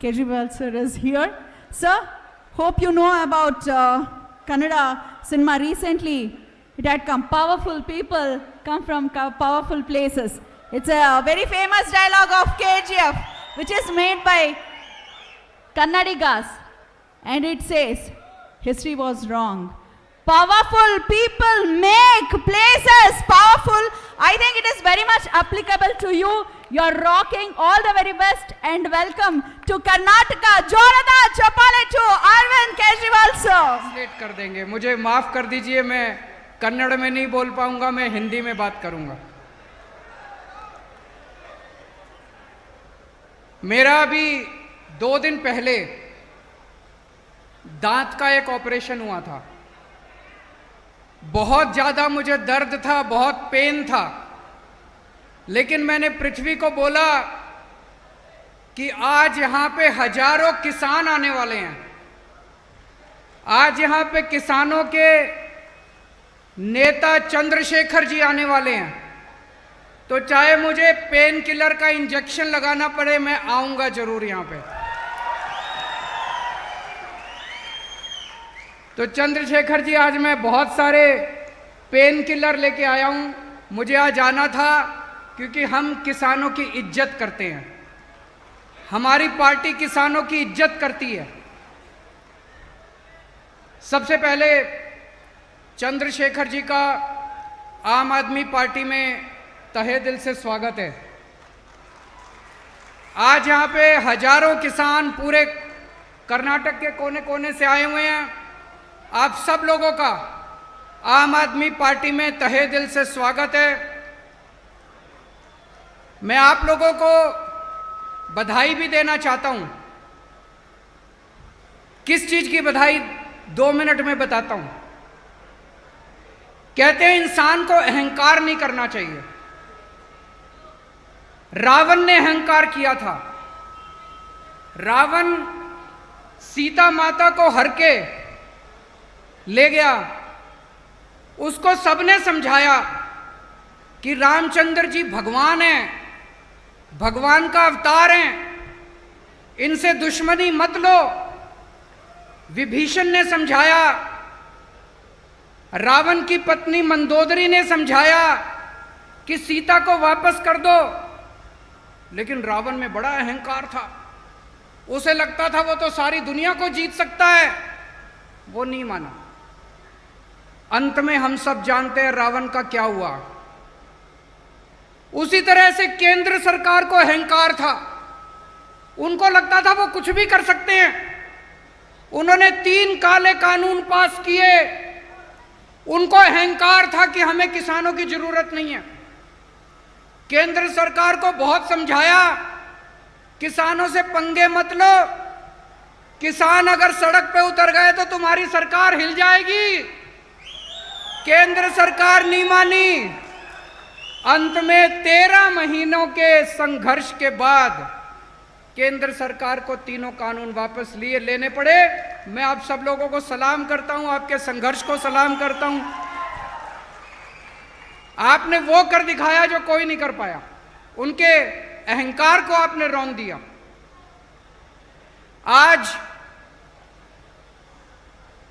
Kejriwal sir is here. Sir, hope you know about Kannada cinema recently. It had come, powerful people come from powerful places. It's a very famous dialogue of KGF, which is made by Kannadigas. And it says, history was wrong. Powerful people make places powerful. I think it is very much applicable to you. You're rocking. All the very best and welcome to Karnataka. Jorada Chapale to Arvind Kejriwal sir. Translate कर देंगे, मुझे माफ कर दीजिए, मैं कन्नड़ में नहीं बोल पाऊंगा, मैं हिंदी में बात करूंगा। मेरा अभी 2 दिन पहले दांत का एक ऑपरेशन हुआ था। बहुत ज्यादा मुझे दर्द था, बहुत पेन था, लेकिन मैंने पृथ्वी को बोला कि आज यहां पे हजारों किसान आने वाले हैं। आज यहां पे किसानों के नेता चंद्रशेखर जी आने वाले हैं, तो चाहे मुझे पेन किलर का इंजेक्शन लगाना पड़े, मैं आऊंगा जरूर यहां पे। तो चंद्रशेखर जी, आज मैं बहुत सारे पेन किलर लेके आया हूं। मुझे आज आना था क्योंकि हम किसानों की इज्जत करते हैं, हमारी पार्टी किसानों की इज्जत करती है। सबसे पहले चंद्रशेखर जी का आम आदमी पार्टी में तहे दिल से स्वागत है। आज यहाँ पे हजारों किसान पूरे कर्नाटक के कोने कोने से आए हुए हैं। आप सब लोगों का आम आदमी पार्टी में तहे दिल से स्वागत है। मैं आप लोगों को बधाई भी देना चाहता हूं। किस चीज की बधाई, 2 मिनट में बताता हूं। कहते हैं इंसान को अहंकार नहीं करना चाहिए। रावण ने अहंकार किया था। रावण सीता माता को हर के ले गया। उसको सबने समझाया कि रामचंद्र जी भगवान हैं, भगवान का अवतार हैं, इनसे दुश्मनी मत लो। विभीषण ने समझाया, रावण की पत्नी मंदोदरी ने समझाया कि सीता को वापस कर दो, लेकिन रावण में बड़ा अहंकार था। उसे लगता था वो तो सारी दुनिया को जीत सकता है, वो नहीं माना। अंत में हम सब जानते हैं रावण का क्या हुआ। उसी तरह से केंद्र सरकार को अहंकार था। उनको लगता था वो कुछ भी कर सकते हैं। उन्होंने 3 काले कानून पास किए। उनको अहंकार था कि हमें किसानों की जरूरत नहीं है। केंद्र सरकार को बहुत समझाया, किसानों से पंगे मत लो, किसान अगर सड़क पे उतर गए तो तुम्हारी सरकार हिल जाएगी। केंद्र सरकार नहीं मानी। अंत में 13 महीनों के संघर्ष के बाद केंद्र सरकार को 3 कानून वापस लेने पड़े। मैं आप सब लोगों को सलाम करता हूं, आपके संघर्ष को सलाम करता हूं। आपने वो कर दिखाया जो कोई नहीं कर पाया। उनके अहंकार को आपने रौंद दिया। आज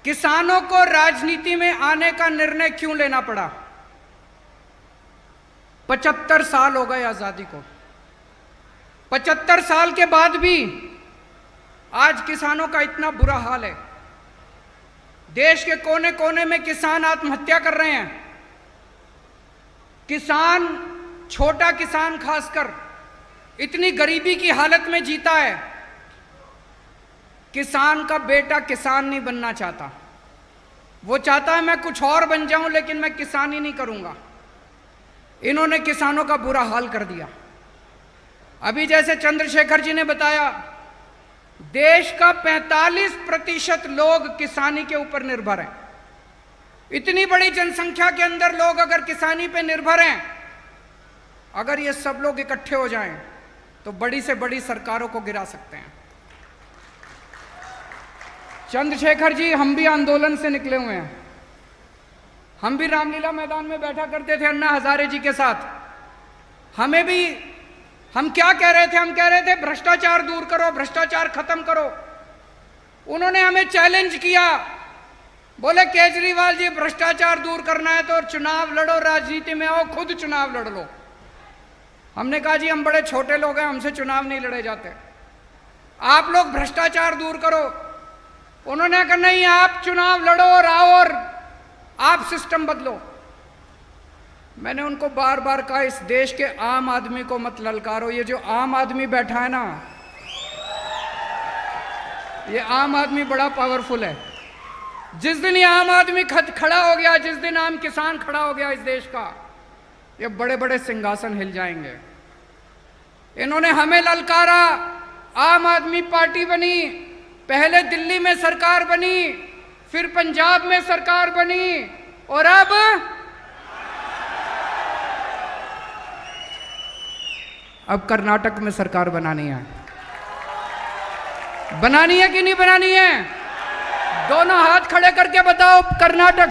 किसानों को राजनीति में आने का निर्णय क्यों लेना पड़ा? 75 साल हो गए आजादी को। 75 साल के बाद भी आज किसानों का इतना बुरा हाल है। देश के कोने कोने में किसान आत्महत्या कर रहे हैं। किसान, छोटा किसान खासकर, इतनी गरीबी की हालत में जीता है। किसान का बेटा किसान नहीं बनना चाहता। वो चाहता है मैं कुछ और बन जाऊं, लेकिन मैं किसान ही नहीं करूंगा। इन्होंने किसानों का बुरा हाल कर दिया। अभी जैसे चंद्रशेखर जी ने बताया, देश का 45% लोग किसानी के ऊपर निर्भर हैं। इतनी बड़ी जनसंख्या के अंदर लोग अगर किसानी पे निर्भर हैं, अगर ये सब लोग इकट्ठे हो जाएं तो बड़ी से बड़ी सरकारों को गिरा सकते हैं। चंद्रशेखर जी, हम भी आंदोलन से निकले हुए हैं। हम भी रामलीला मैदान में बैठा करते थे अन्ना हजारे जी के साथ। हमें भी हम क्या कह रहे थे? हम कह रहे थे भ्रष्टाचार दूर करो, भ्रष्टाचार खत्म करो। उन्होंने हमें चैलेंज किया, बोले केजरीवाल जी भ्रष्टाचार दूर करना है तो चुनाव लड़ो, राजनीति में आओ, खुद चुनाव लड़ लो। हमने कहा जी हम बड़े छोटे लोग हैं, हमसे चुनाव नहीं लड़े जाते, आप लोग भ्रष्टाचार दूर करो। उन्होंने कहा नहीं, आप चुनाव लड़ो और आओ और आप सिस्टम बदलो। मैंने उनको बार बार कहा इस देश के आम आदमी को मत ललकारो। ये जो आम आदमी बैठा है ना, ये आम आदमी बड़ा पावरफुल है। जिस दिन ये आम आदमी खड़ा हो गया, जिस दिन आम किसान खड़ा हो गया इस देश का, ये बड़े बड़े सिंहासन हिल जाएंगे। इन्होंने हमें ललकारा, आम आदमी पार्टी बनी, पहले दिल्ली में सरकार बनी, फिर पंजाब में सरकार बनी और अब कर्नाटक में सरकार बनानी है। बनानी है कि नहीं बनानी है? दोनों हाथ खड़े करके बताओ कर्नाटक।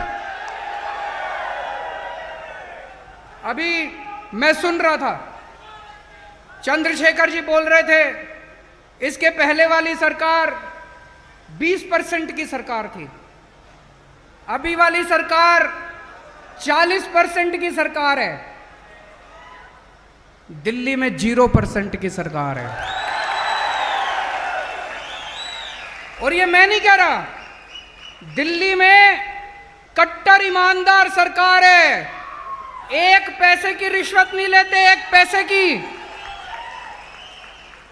अभी मैं सुन रहा था, चंद्रशेखर जी बोल रहे थे इसके पहले वाली सरकार 20% की सरकार थी, अभी वाली सरकार 40% की सरकार है, दिल्ली में 0% की सरकार है। और ये मैं नहीं कह रहा, दिल्ली में कट्टर ईमानदार सरकार है, एक पैसे की रिश्वत नहीं लेते, एक पैसे की।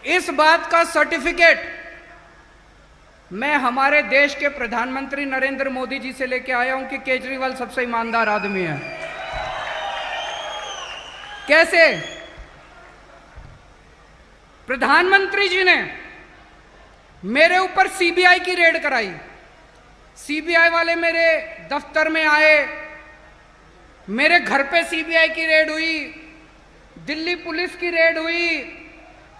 इस बात का सर्टिफिकेट मैं हमारे देश के प्रधानमंत्री नरेंद्र मोदी जी से लेके आया हूं कि केजरीवाल सबसे ईमानदार आदमी है। कैसे? प्रधानमंत्री जी ने मेरे ऊपर सीबीआई की रेड कराई, सीबीआई वाले मेरे दफ्तर में आए, मेरे घर पे सीबीआई की रेड हुई, दिल्ली पुलिस की रेड हुई,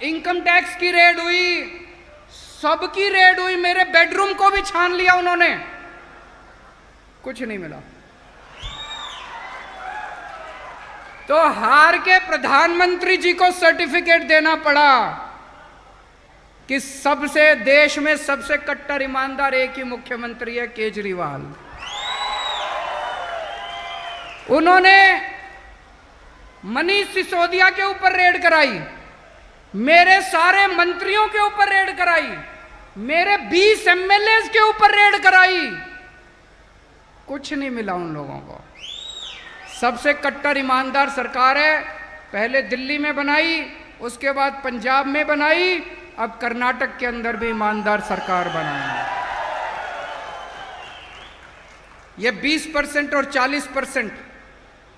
इनकम टैक्स की रेड हुई, सबकी रेड हुई, मेरे बेडरूम को भी छान लिया उन्होंने, कुछ नहीं मिला। तो हार के प्रधानमंत्री जी को सर्टिफिकेट देना पड़ा कि सबसे देश में सबसे कट्टर ईमानदार एक ही मुख्यमंत्री है, केजरीवाल। उन्होंने मनीष सिसोदिया के ऊपर रेड कराई, मेरे सारे मंत्रियों के ऊपर रेड कराई, मेरे 20 एमएलए के ऊपर रेड कराई, कुछ नहीं मिला उन लोगों को। सबसे कट्टर ईमानदार सरकार है, पहले दिल्ली में बनाई, उसके बाद पंजाब में बनाई, अब कर्नाटक के अंदर भी ईमानदार सरकार बनाई। ये 20% और 40%,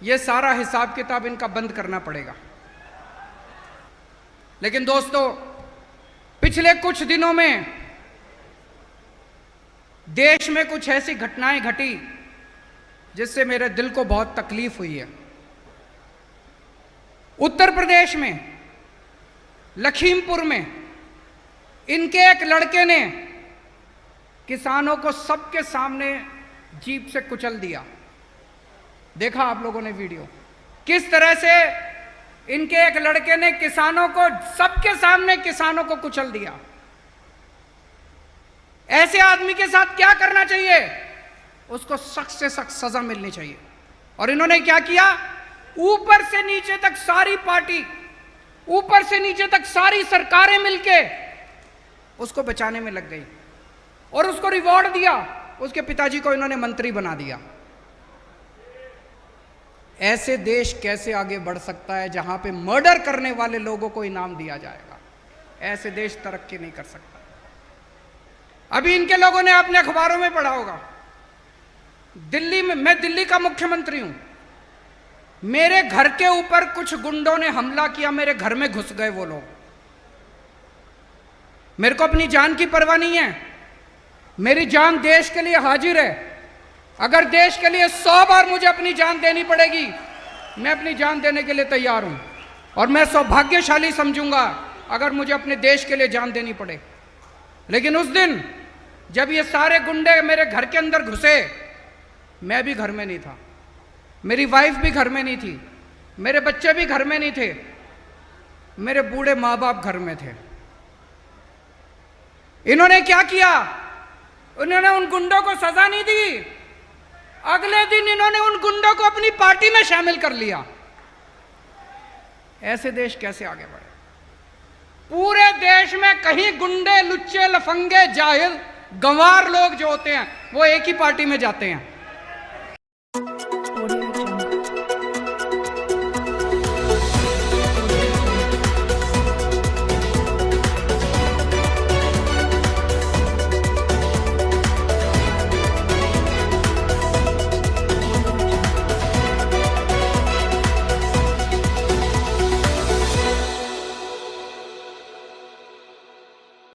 ये सारा हिसाब किताब इनका बंद करना पड़ेगा। लेकिन दोस्तों, पिछले कुछ दिनों में देश में कुछ ऐसी घटनाएं घटी जिससे मेरे दिल को बहुत तकलीफ हुई है। उत्तर प्रदेश में लखीमपुर में इनके एक लड़के ने किसानों को सबके सामने जीप से कुचल दिया। देखा आप लोगों ने वीडियो, किस तरह से इनके एक लड़के ने किसानों को सबके सामने किसानों को कुचल दिया। ऐसे आदमी के साथ क्या करना चाहिए? उसको सख्त से सख्त सजा मिलनी चाहिए। और इन्होंने क्या किया? ऊपर से नीचे तक सारी पार्टी, ऊपर से नीचे तक सारी सरकारें मिलके उसको बचाने में लग गई और उसको रिवॉर्ड दिया। उसके पिताजी को इन्होंने मंत्री बना दिया। ऐसे देश कैसे आगे बढ़ सकता है जहां पे मर्डर करने वाले लोगों को इनाम दिया जाएगा? ऐसे देश तरक्की नहीं कर सकता। अभी इनके लोगों ने अपने अखबारों में पढ़ा होगा, दिल्ली में, मैं दिल्ली का मुख्यमंत्री हूं, मेरे घर के ऊपर कुछ गुंडों ने हमला किया, मेरे घर में घुस गए वो लोग। मेरे को अपनी जान की परवाह नहीं है, मेरी जान देश के लिए हाजिर है। अगर देश के लिए 100 बार मुझे अपनी जान देनी पड़ेगी, मैं अपनी जान देने के लिए तैयार हूं। और मैं सौभाग्यशाली समझूंगा अगर मुझे अपने देश के लिए जान देनी पड़े। लेकिन उस दिन जब ये सारे गुंडे मेरे घर के अंदर घुसे, मैं भी घर में नहीं था, मेरी वाइफ भी घर में नहीं थी, मेरे बच्चे भी घर में नहीं थे। मेरे बूढ़े माँ बाप घर में थे। इन्होंने क्या किया? उन्होंने उन गुंडों को सजा नहीं दी, अगले दिन इन्होंने उन गुंडों को अपनी पार्टी में शामिल कर लिया। ऐसे देश कैसे आगे बढ़े? पूरे देश में कहीं गुंडे, लुच्चे, लफंगे, जाहिल, गंवार लोग जो होते हैं वो एक ही पार्टी में जाते हैं।